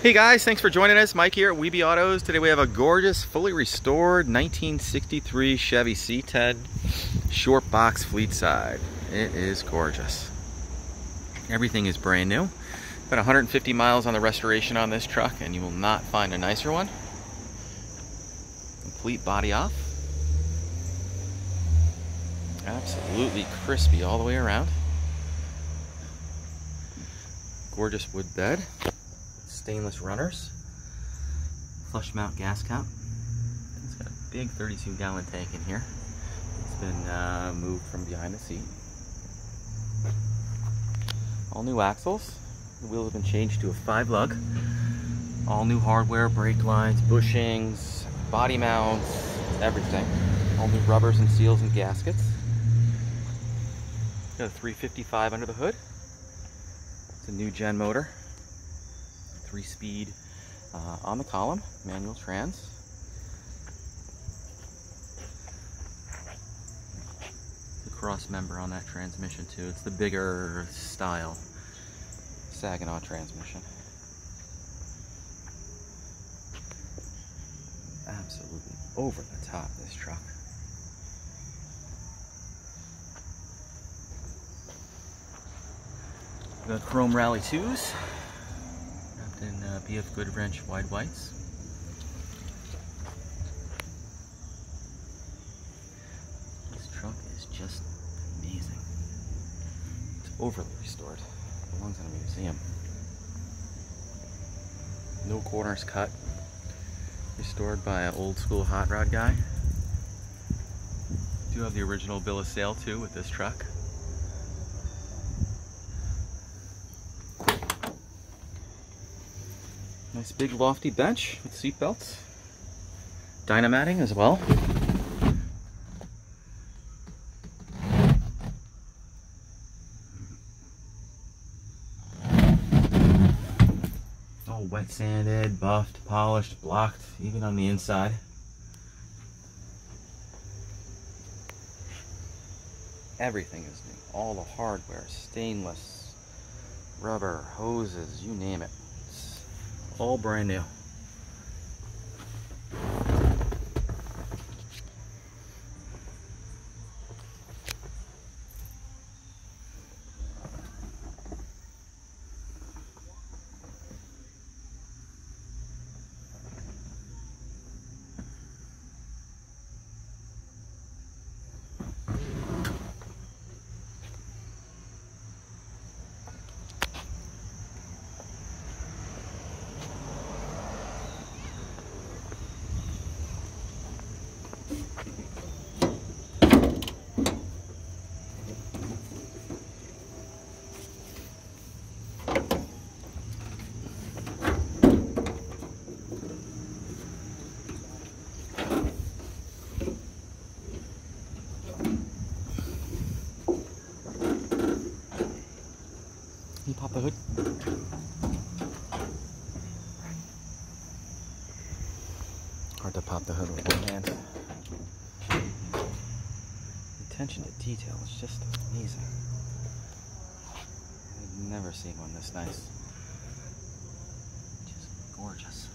Hey guys, thanks for joining us. Mike here at Weeby Autos. Today we have a gorgeous, fully restored 1963 Chevy C10 short box Fleetside. It is gorgeous. Everything is brand new. About 150 miles on the restoration on this truck, and you will not find a nicer one. Complete body off. Absolutely crispy all the way around. Gorgeous wood bed. Stainless runners, flush mount gas cap. It's got a big 32-gallon tank in here. It's been moved from behind the seat. All new axles. The wheels have been changed to a 5-lug. All new hardware, brake lines, bushings, body mounts, everything. All new rubbers and seals and gaskets. Got a 355 under the hood. It's a new gen motor. 3-speed on the column, manual trans. The cross member on that transmission too. It's the bigger style Saginaw transmission. Absolutely over the top, this truck. The chrome Rally 2s. In BF Good Wrench wide whites. This truck is just amazing. It's overly restored. It belongs in a museum. No corners cut. Restored by an old school hot rod guy. Do have the original bill of sale too with this truck. Nice big lofty bench with seat belts. Dynamatting as well. All wet sanded, buffed, polished, blocked, even on the inside. Everything is new. All the hardware, stainless, rubber, hoses, you name it. All brand new. Can you pop the hood? Hard to pop the hood with one hand. Attention to detail is just amazing. I've never seen one this nice. Just gorgeous.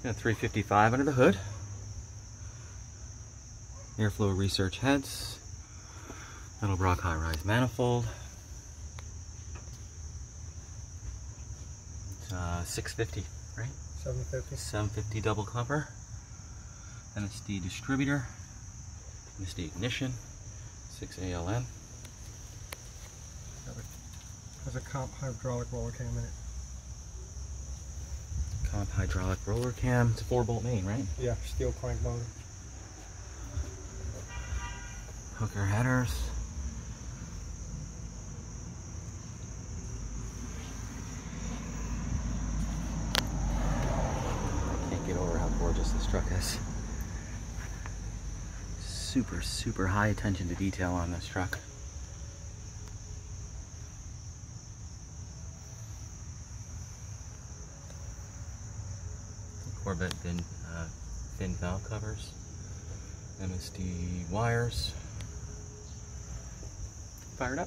Got a 355 under the hood. Airflow research heads. Edelbrock high-rise manifold. It's 650, right? 750. 750 double cover. NSD distributor. NSD ignition. 6 ALN. Has a comp hydraulic roller cam in it. Comp hydraulic roller cam. It's a 4-bolt main, right? Yeah, steel crank motor. Hooker headers. Can't get over how gorgeous this truck is. Super high attention to detail on this truck. 4-bit thin valve covers, MSD wires. Fired up.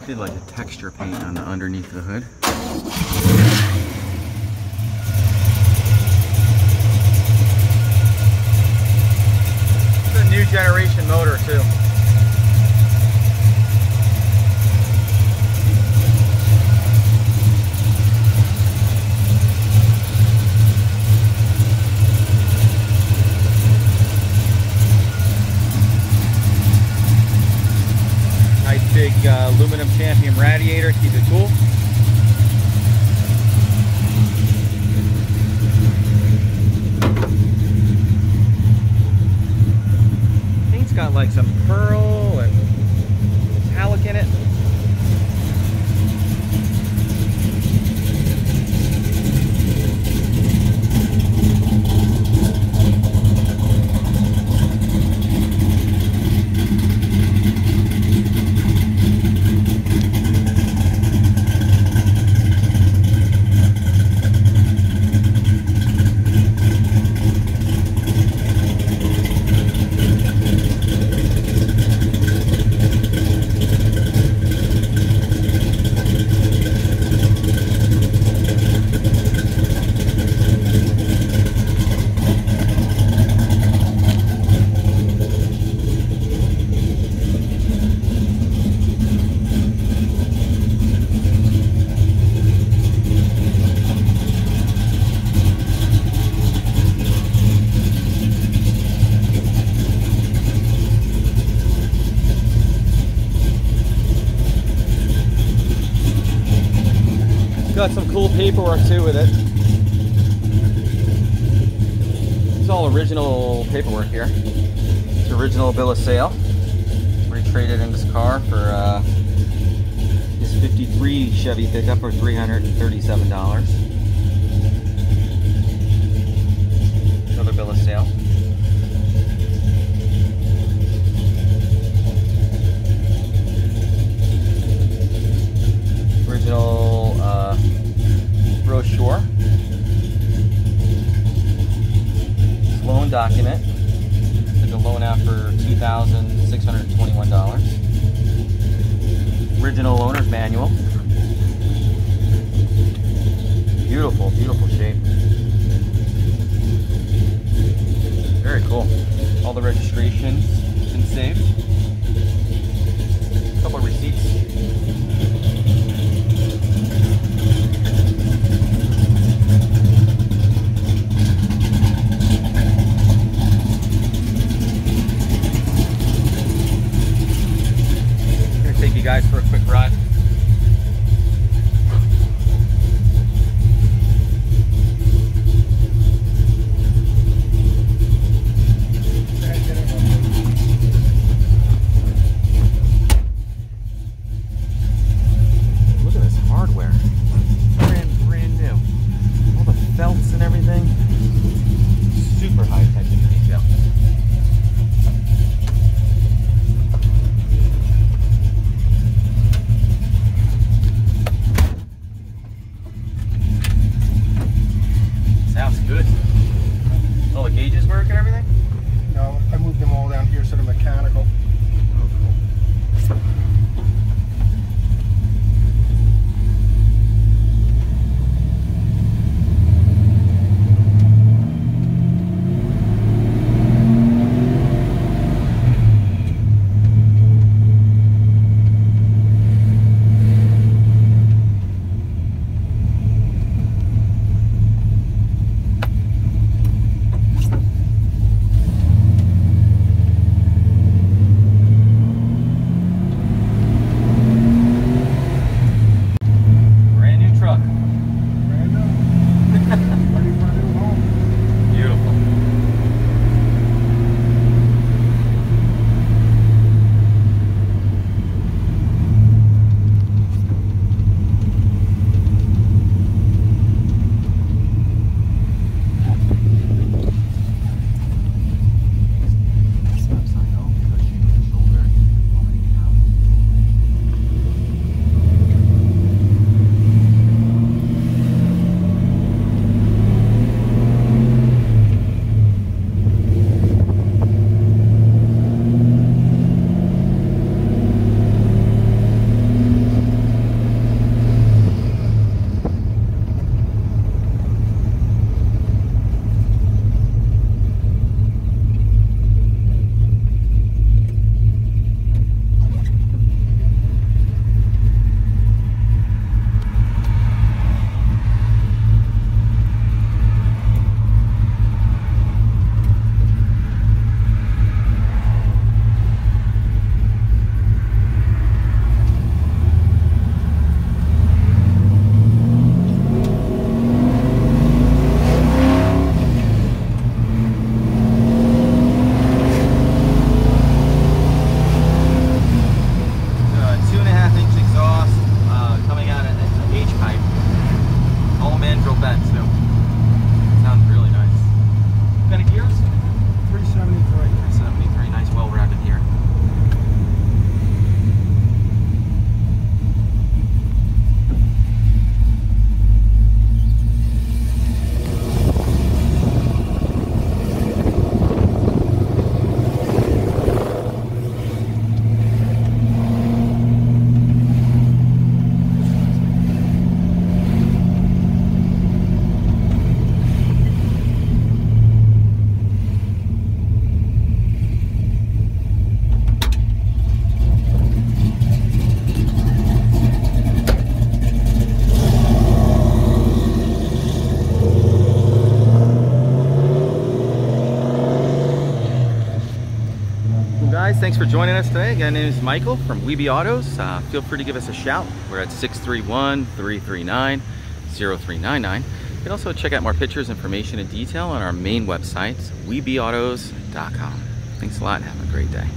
Did like a texture paint on the underneath the hood. It's a new generation motor too. Big aluminum Champion radiator, keep it cool. Paint's got like some pearl and metallic in it. Got some cool paperwork too with it. It's all original paperwork here. It's original bill of sale. We traded in this car for this 53 Chevy pickup for $337. Another bill of sale. Original brochure, loan document, took a loan out for $2,621, original owner's manual, beautiful, beautiful shape, very cool, all the registration's been saved, a couple of receipts. Take you guys for a quick ride. guys, thanks for joining us today. Again, my name is Michael from Weeby Autos. Feel free to give us a shout. We're at 631-339-0399. You can also check out more pictures, information, and detail on our main website, weebyautos.com. Thanks a lot and have a great day.